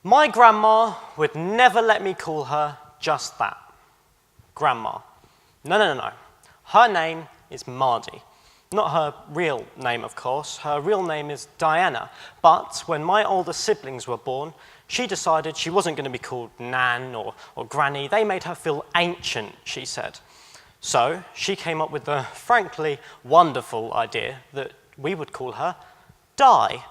My grandma would never let me call her just that. Grandma. No. Her name is Mardi. Not her real name, of course. Her real name is Diana. But when my older siblings were born, she decided she wasn't going to be called Nan or Granny. They made her feel ancient, she said. So she came up with the frankly wonderful idea that we would call her Di.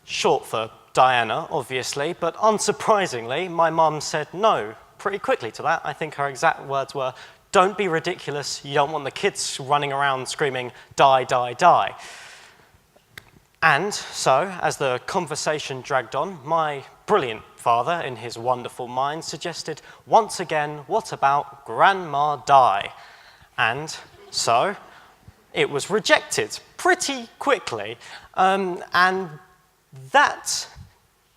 Short for Diana, obviously, but unsurprisingly, my mum said no pretty quickly to that. I think her exact words were, "Don't be ridiculous, you don't want the kids running around screaming, die, die, die." And so, as the conversation dragged on, my brilliant father, in his wonderful mind, suggested once again, what about Grandma Di? And so, it was rejected pretty quickly. And that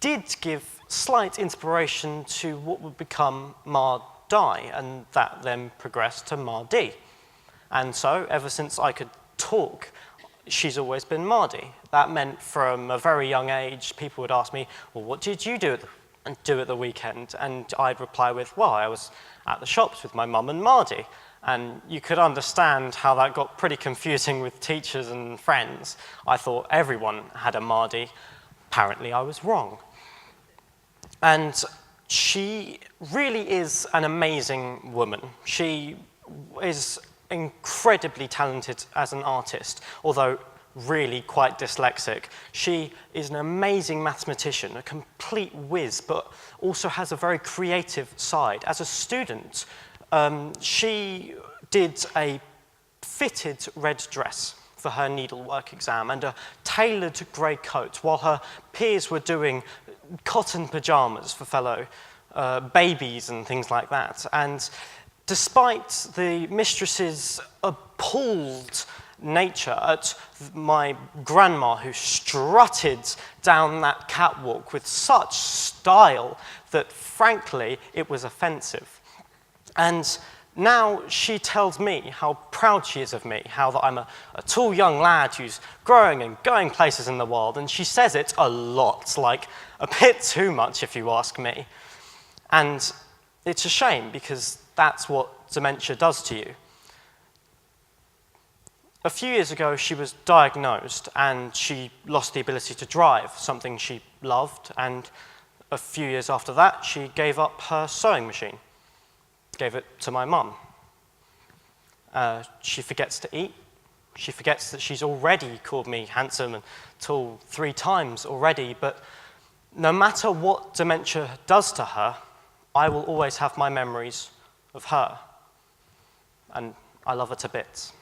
did give slight inspiration to what would become Mardi, and that then progressed to Mardi. And so, ever since I could talk, she's always been Mardi. That meant from a very young age, people would ask me, well, what did you do at the weekend? And I'd reply with, well, I was at the shops with my mum and Mardi. And you could understand how that got pretty confusing with teachers and friends. I thought everyone had a Mardi. Apparently, I was wrong. And she really is an amazing woman. She is incredibly talented as an artist, although really quite dyslexic. She is an amazing mathematician, a complete whiz, but also has a very creative side. As a student, she did a fitted red dress for her needlework exam and a tailored grey coat, while her peers were doing cotton pyjamas for fellow babies and things like that. And despite the mistress's appalled nature at my grandma, who strutted down that catwalk with such style that, frankly, it was offensive. And now she tells me how proud she is of me, how that I'm a tall young lad who's growing and going places in the world, and she says it a lot, like a bit too much if you ask me. And it's a shame, because that's what dementia does to you. A few years ago, she was diagnosed and she lost the ability to drive, something she loved, and a few years after that, she gave up her sewing machine, gave it to my mum. She forgets to eat. She forgets that she's already called me handsome and tall 3 times already, but no matter what dementia does to her, I will always have my memories of her, and I love her to bits.